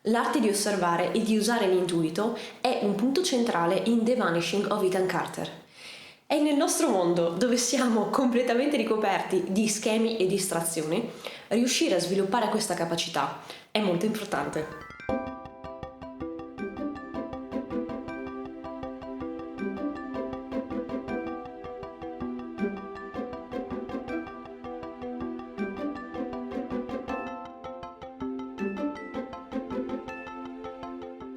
L'arte di osservare e di usare l'intuito è un punto centrale in The Vanishing of Ethan Carter. È nel nostro mondo, dove siamo completamente ricoperti di schemi e distrazioni, riuscire a sviluppare questa capacità è molto importante.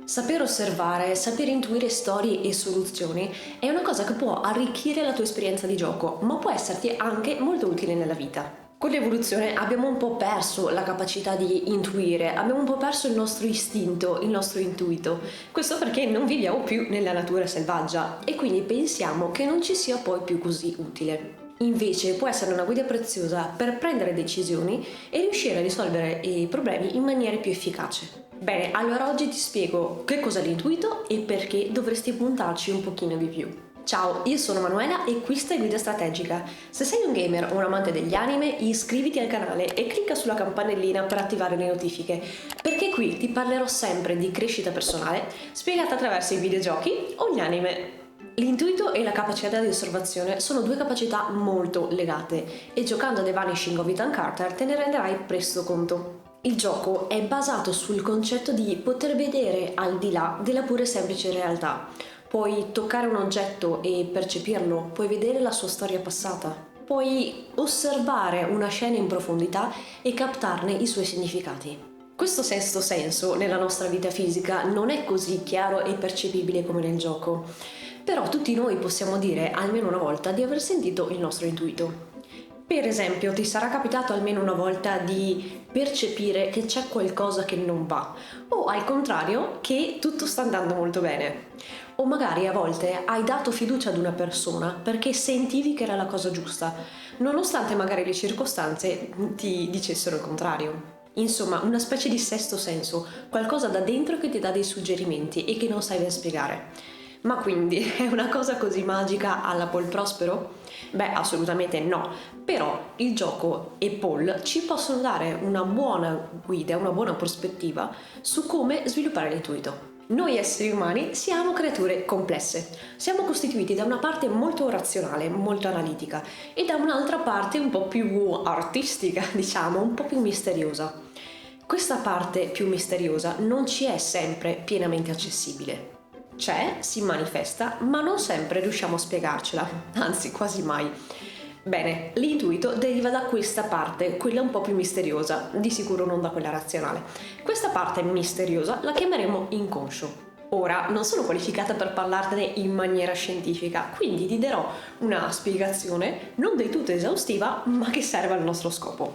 Saper osservare, saper intuire storie e soluzioni è una cosa che può arricchire la tua esperienza di gioco, ma può esserti anche molto utile nella vita. Con l'evoluzione abbiamo un po' perso la capacità di intuire, abbiamo un po' perso il nostro istinto, il nostro intuito. Questo perché non viviamo più nella natura selvaggia e quindi pensiamo che non ci sia poi più così utile. Invece può essere una guida preziosa per prendere decisioni e riuscire a risolvere i problemi in maniera più efficace. Bene, allora oggi ti spiego che cos'è l'intuito e perché dovresti puntarci un pochino di più. Ciao, io sono Manuela e questa è Guida Strategica. Se sei un gamer o un amante degli anime, iscriviti al canale e clicca sulla campanellina per attivare le notifiche, perché qui ti parlerò sempre di crescita personale, spiegata attraverso i videogiochi o gli anime. L'intuito e la capacità di osservazione sono due capacità molto legate e giocando a The Vanishing of Ethan Carter te ne renderai presto conto. Il gioco è basato sul concetto di poter vedere al di là della pure semplice realtà. Puoi toccare un oggetto e percepirlo, puoi vedere la sua storia passata, puoi osservare una scena in profondità e captarne i suoi significati. Questo sesto senso nella nostra vita fisica non è così chiaro e percepibile come nel gioco, però tutti noi possiamo dire almeno una volta di aver sentito il nostro intuito. Per esempio, ti sarà capitato almeno una volta di percepire che c'è qualcosa che non va, o al contrario, che tutto sta andando molto bene. O magari a volte hai dato fiducia ad una persona perché sentivi che era la cosa giusta, nonostante magari le circostanze ti dicessero il contrario. Insomma, una specie di sesto senso, qualcosa da dentro che ti dà dei suggerimenti e che non sai ben spiegare. Ma quindi è una cosa così magica alla Paul Prospero? Beh, assolutamente no, però il gioco e Paul ci possono dare una buona guida, una buona prospettiva su come sviluppare l'intuito. Noi esseri umani siamo creature complesse, siamo costituiti da una parte molto razionale, molto analitica e da un'altra parte un po' più artistica, diciamo, un po' più misteriosa. Questa parte più misteriosa non ci è sempre pienamente accessibile. C'è, si manifesta, ma non sempre riusciamo a spiegarcela, anzi quasi mai. Bene, l'intuito deriva da questa parte, quella un po' più misteriosa, di sicuro non da quella razionale. Questa parte misteriosa la chiameremo inconscio. Ora, non sono qualificata per parlartene in maniera scientifica, quindi ti darò una spiegazione non del tutto esaustiva, ma che serve al nostro scopo.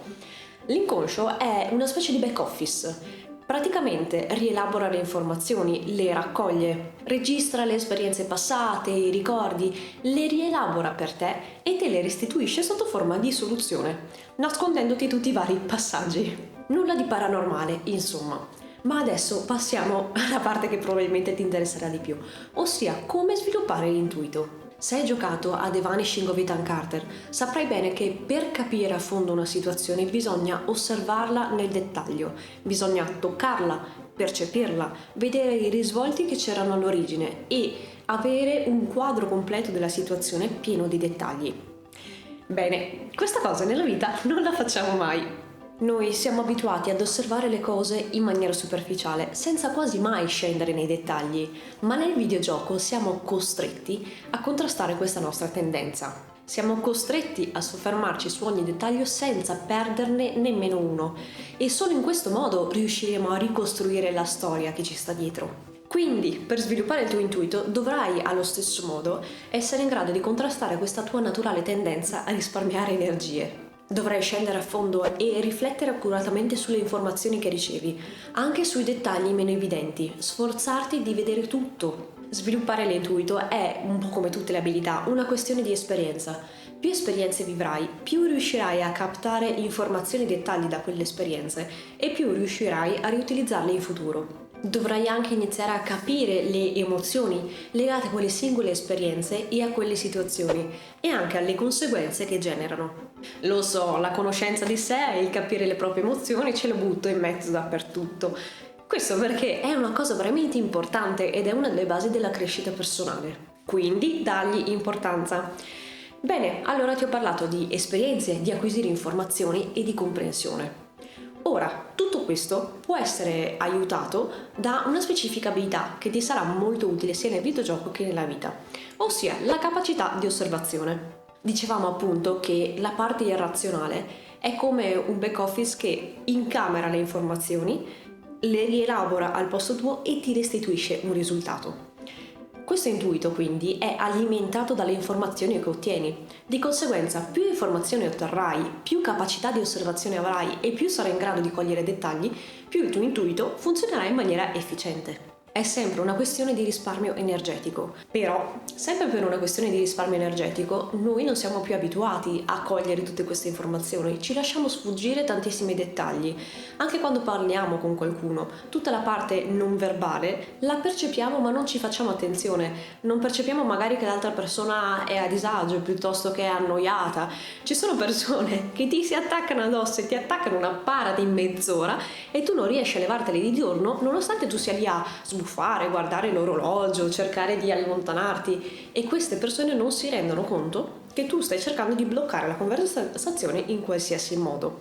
L'inconscio è una specie di back office. Praticamente rielabora le informazioni, le raccoglie, registra le esperienze passate, i ricordi, le rielabora per te e te le restituisce sotto forma di soluzione, nascondendoti tutti i vari passaggi. Nulla di paranormale, insomma. Ma adesso passiamo alla parte che probabilmente ti interesserà di più, ossia come sviluppare l'intuito. Se hai giocato a The Vanishing of Ethan Carter, saprai bene che per capire a fondo una situazione bisogna osservarla nel dettaglio, bisogna toccarla, percepirla, vedere i risvolti che c'erano all'origine e avere un quadro completo della situazione pieno di dettagli. Bene, questa cosa nella vita non la facciamo mai. Noi siamo abituati ad osservare le cose in maniera superficiale, senza quasi mai scendere nei dettagli, ma nel videogioco siamo costretti a contrastare questa nostra tendenza. Siamo costretti a soffermarci su ogni dettaglio senza perderne nemmeno uno, e solo in questo modo riusciremo a ricostruire la storia che ci sta dietro. Quindi, per sviluppare il tuo intuito, dovrai allo stesso modo essere in grado di contrastare questa tua naturale tendenza a risparmiare energie. Dovrai scendere a fondo e riflettere accuratamente sulle informazioni che ricevi, anche sui dettagli meno evidenti, sforzarti di vedere tutto. Sviluppare l'intuito è, un po' come tutte le abilità, una questione di esperienza. Più esperienze vivrai, più riuscirai a captare informazioni e dettagli da quelle esperienze e più riuscirai a riutilizzarle in futuro. Dovrai anche iniziare a capire le emozioni legate a quelle singole esperienze e a quelle situazioni e anche alle conseguenze che generano. Lo so, la conoscenza di sé e il capire le proprie emozioni ce lo butto in mezzo dappertutto. Questo perché è una cosa veramente importante ed è una delle basi della crescita personale. Quindi dagli importanza. Bene, allora ti ho parlato di esperienze, di acquisire informazioni e di comprensione. Ora, tutto questo può essere aiutato da una specifica abilità che ti sarà molto utile sia nel videogioco che nella vita, ossia la capacità di osservazione. Dicevamo appunto che la parte irrazionale è come un back office che incamera le informazioni, le rielabora al posto tuo e ti restituisce un risultato. Questo intuito quindi è alimentato dalle informazioni che ottieni. Di conseguenza, più informazioni otterrai, più capacità di osservazione avrai e più sarai in grado di cogliere dettagli, più il tuo intuito funzionerà in maniera efficiente. È sempre una questione di risparmio energetico, però sempre per una questione di risparmio energetico noi non siamo più abituati a cogliere tutte queste informazioni, ci lasciamo sfuggire tantissimi dettagli. Anche quando parliamo con qualcuno, tutta la parte non verbale la percepiamo ma non ci facciamo attenzione, non percepiamo magari che l'altra persona è a disagio piuttosto che è annoiata. Ci sono persone che ti si attaccano addosso e ti attaccano una para di mezz'ora e tu non riesci a levarteli di giorno nonostante tu sia lì a sbuffare, guardare l'orologio, cercare di allontanarti, e queste persone non si rendono conto che tu stai cercando di bloccare la conversazione in qualsiasi modo.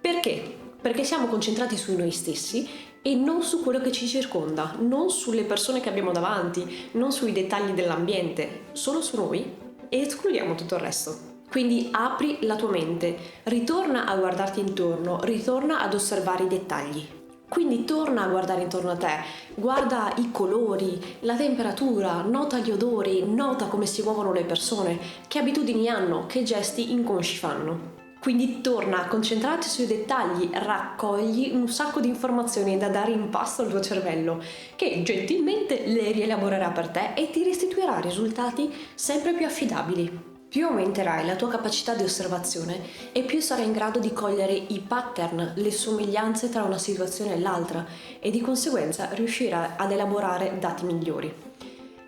Perché? Perché siamo concentrati su noi stessi e non su quello che ci circonda, non sulle persone che abbiamo davanti, non sui dettagli dell'ambiente, solo su noi e escludiamo tutto il resto. Quindi apri la tua mente, ritorna a guardarti intorno, ritorna ad osservare i dettagli. Quindi torna a guardare intorno a te, guarda i colori, la temperatura, nota gli odori, nota come si muovono le persone, che abitudini hanno, che gesti inconsci fanno. Quindi torna a concentrarti sui dettagli, raccogli un sacco di informazioni da dare in pasto al tuo cervello, che gentilmente le rielaborerà per te e ti restituirà risultati sempre più affidabili. Più aumenterai la tua capacità di osservazione e più sarai in grado di cogliere i pattern, le somiglianze tra una situazione e l'altra e di conseguenza riuscirai ad elaborare dati migliori.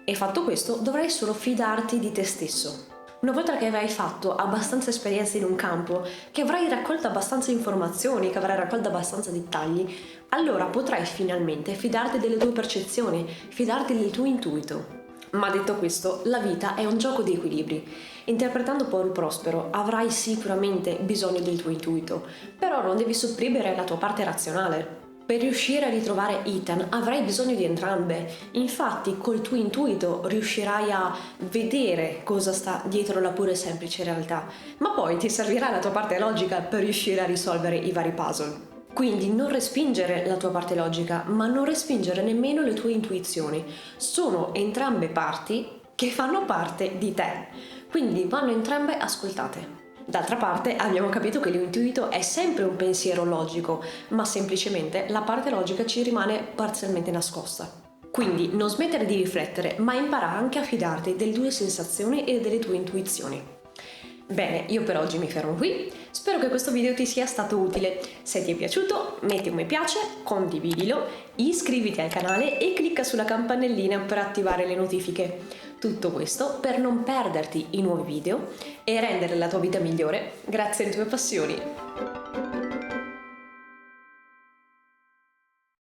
E fatto questo dovrai solo fidarti di te stesso. Una volta che avrai fatto abbastanza esperienze in un campo, che avrai raccolto abbastanza informazioni, che avrai raccolto abbastanza dettagli, allora potrai finalmente fidarti delle tue percezioni, fidarti del tuo intuito. Ma detto questo, la vita è un gioco di equilibri. Interpretando Paul Prospero avrai sicuramente bisogno del tuo intuito, però non devi sopprimere la tua parte razionale. Per riuscire a ritrovare Ethan avrai bisogno di entrambe. Infatti, col tuo intuito riuscirai a vedere cosa sta dietro la pura e semplice realtà, ma poi ti servirà la tua parte logica per riuscire a risolvere i vari puzzle. Quindi non respingere la tua parte logica, ma non respingere nemmeno le tue intuizioni. Sono entrambe parti che fanno parte di te. Quindi vanno entrambe ascoltate. D'altra parte abbiamo capito che l'intuito è sempre un pensiero logico, ma semplicemente la parte logica ci rimane parzialmente nascosta. Quindi non smettere di riflettere, ma impara anche a fidarti delle tue sensazioni e delle tue intuizioni. Bene, io per oggi mi fermo qui, spero che questo video ti sia stato utile. Se ti è piaciuto metti un mi piace, condividilo, iscriviti al canale e clicca sulla campanellina per attivare le notifiche. Tutto questo per non perderti i nuovi video e rendere la tua vita migliore grazie alle tue passioni.